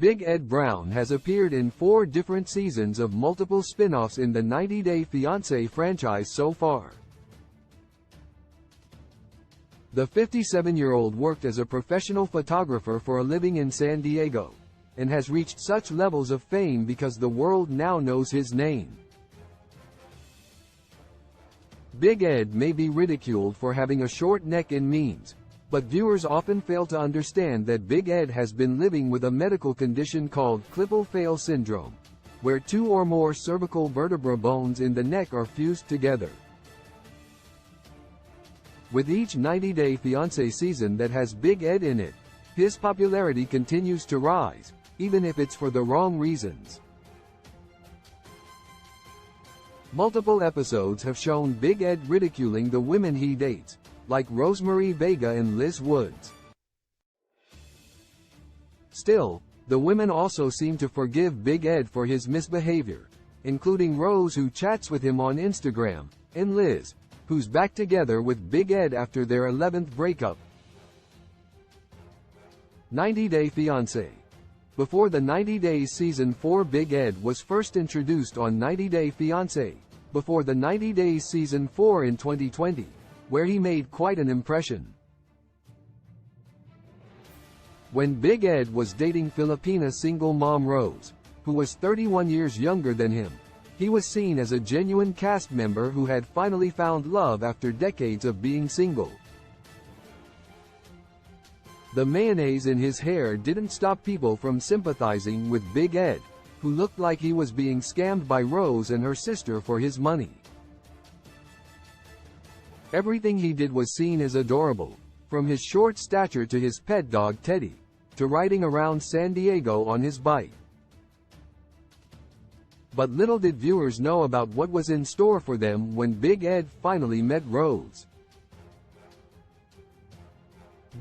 Big Ed Brown has appeared in 4 different seasons of multiple spin-offs in the 90 Day Fiancé franchise so far. The 57-year-old worked as a professional photographer for a living in San Diego, and has reached such levels of fame because the world now knows his name. Big Ed may be ridiculed for having a short neck in memes, but viewers often fail to understand that Big Ed has been living with a medical condition called Klippel-Feil syndrome, where 2 or more cervical vertebra bones in the neck are fused together. With each 90 Day Fiancé season that has Big Ed in it, his popularity continues to rise, even if it's for the wrong reasons. Multiple episodes have shown Big Ed ridiculing the women he dates, like Rosemary Vega and Liz Woods. Still, the women also seem to forgive Big Ed for his misbehavior, including Rose, who chats with him on Instagram, and Liz, who's back together with Big Ed after their 11th breakup. 90 Day Fiancé. Before the 90 Days Season 4, Big Ed was first introduced on 90 Day Fiancé, before the 90 Days Season 4 in 2020, where he made quite an impression. When Big Ed was dating Filipina single mom Rose, who was 31 years younger than him, he was seen as a genuine cast member who had finally found love after decades of being single. The mayonnaise in his hair didn't stop people from sympathizing with Big Ed, who looked like he was being scammed by Rose and her sister for his money. Everything he did was seen as adorable, from his short stature to his pet dog Teddy, to riding around San Diego on his bike. But little did viewers know about what was in store for them when Big Ed finally met Rose.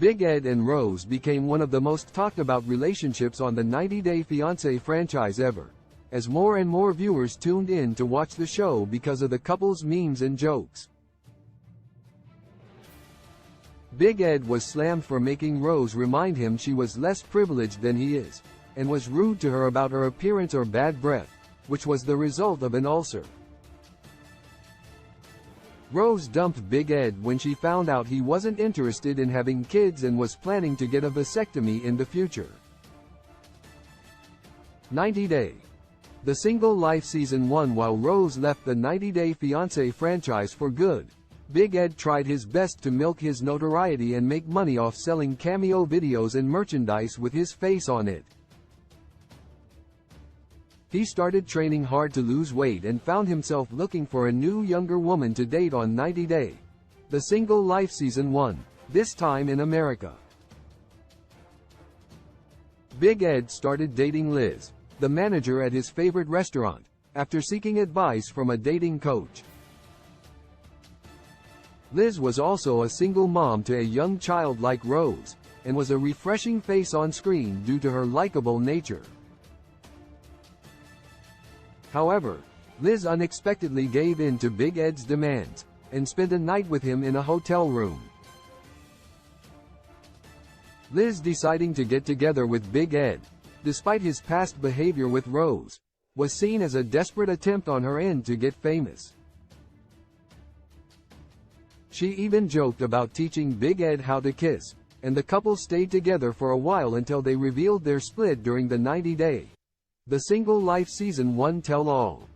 Big Ed and Rose became one of the most talked about relationships on the 90 Day Fiancé franchise ever, as more and more viewers tuned in to watch the show because of the couple's memes and jokes. Big Ed was slammed for making Rose remind him she was less privileged than he is, and was rude to her about her appearance or bad breath, which was the result of an ulcer. Rose dumped Big Ed when she found out he wasn't interested in having kids and was planning to get a vasectomy in the future. 90 Day. The Single Life Season 1. While Rose left the 90 Day Fiancé franchise for good, Big Ed tried his best to milk his notoriety and make money off selling cameo videos and merchandise with his face on it. He started training hard to lose weight and found himself looking for a new younger woman to date on 90 Day. The Single Life Season 1, this time in America. Big Ed started dating Liz, the manager at his favorite restaurant, after seeking advice from a dating coach. Liz was also a single mom to a young child like Rose, and was a refreshing face on screen due to her likable nature. However, Liz unexpectedly gave in to Big Ed's demands, and spent a night with him in a hotel room. Liz deciding to get together with Big Ed, despite his past behavior with Rose, was seen as a desperate attempt on her end to get famous. She even joked about teaching Big Ed how to kiss, and the couple stayed together for a while until they revealed their split during the 90 Day. The Single Life Season 1 Tell-All.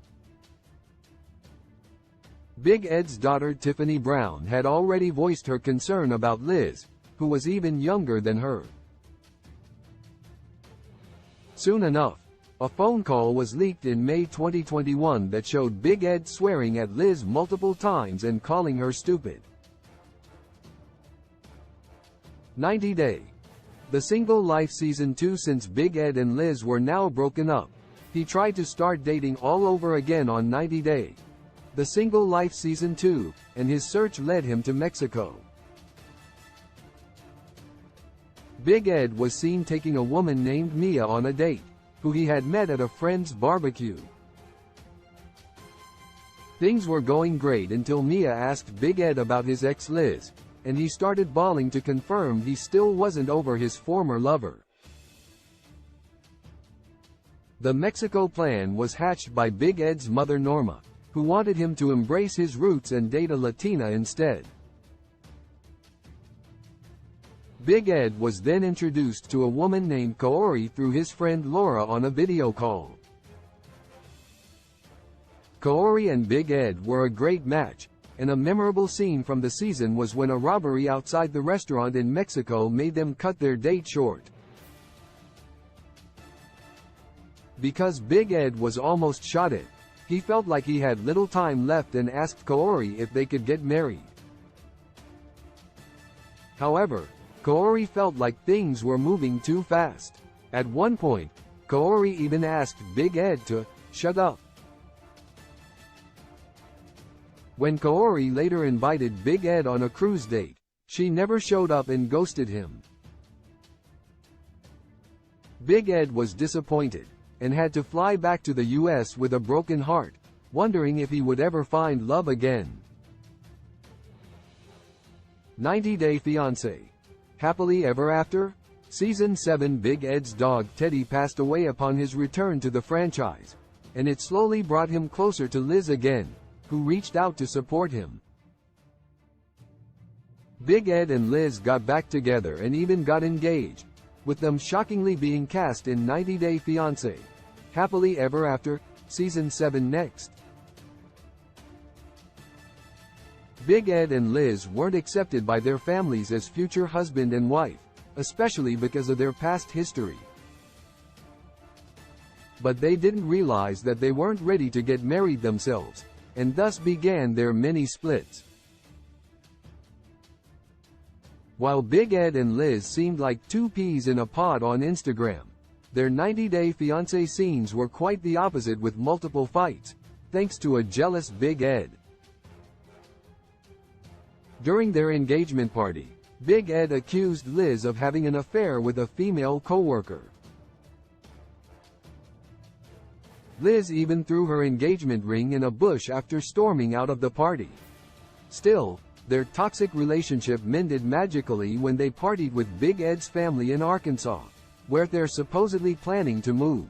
Big Ed's daughter Tiffany Brown had already voiced her concern about Liz, who was even younger than her. Soon enough, a phone call was leaked in May 2021 that showed Big Ed swearing at Liz multiple times and calling her stupid. 90 Day. The Single Life Season 2. Since Big Ed and Liz were now broken up, he tried to start dating all over again on 90 Day. The Single Life Season 2, and his search led him to Mexico. Big Ed was seen taking a woman named Mia on a date, who he had met at a friend's barbecue. Things were going great until Mia asked Big Ed about his ex Liz, and he started bawling to confirm he still wasn't over his former lover. The Mexico plan was hatched by Big Ed's mother Norma, who wanted him to embrace his roots and date a Latina instead. Big Ed was then introduced to a woman named Kaori through his friend Laura on a video call. Kaori and Big Ed were a great match, and a memorable scene from the season was when a robbery outside the restaurant in Mexico made them cut their date short. Because Big Ed was almost shot at, he felt like he had little time left and asked Kaori if they could get married. However, Kaori felt like things were moving too fast. At one point, Kaori even asked Big Ed to shut up. When Kaori later invited Big Ed on a cruise date, she never showed up and ghosted him. Big Ed was disappointed, and had to fly back to the US with a broken heart, wondering if he would ever find love again. 90 Day Fiancé. Happily Ever After? Season 7. Big Ed's dog Teddy passed away upon his return to the franchise, and it slowly brought him closer to Liz again, who reached out to support him. Big Ed and Liz got back together and even got engaged, with them shockingly being cast in 90 Day Fiancé. Happily Ever After? Season 7 next. Big Ed and Liz weren't accepted by their families as future husband and wife, especially because of their past history. But they didn't realize that they weren't ready to get married themselves, and thus began their many splits. While Big Ed and Liz seemed like two peas in a pod on Instagram, their 90 Day Fiancé scenes were quite the opposite, with multiple fights, thanks to a jealous Big Ed. During their engagement party, Big Ed accused Liz of having an affair with a female coworker. Liz even threw her engagement ring in a bush after storming out of the party. Still, their toxic relationship mended magically when they partied with Big Ed's family in Arkansas, where they're supposedly planning to move.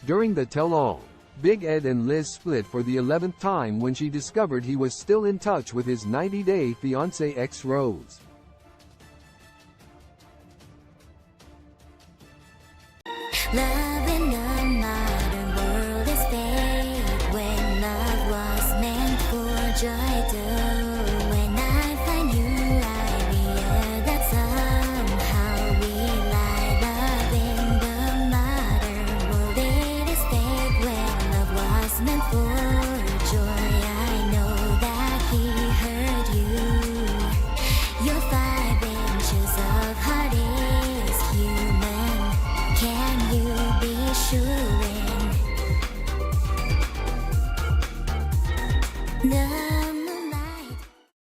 During the tell-all, Big Ed and Liz split for the 11th time when she discovered he was still in touch with his 90 Day Fiancé ex Rose.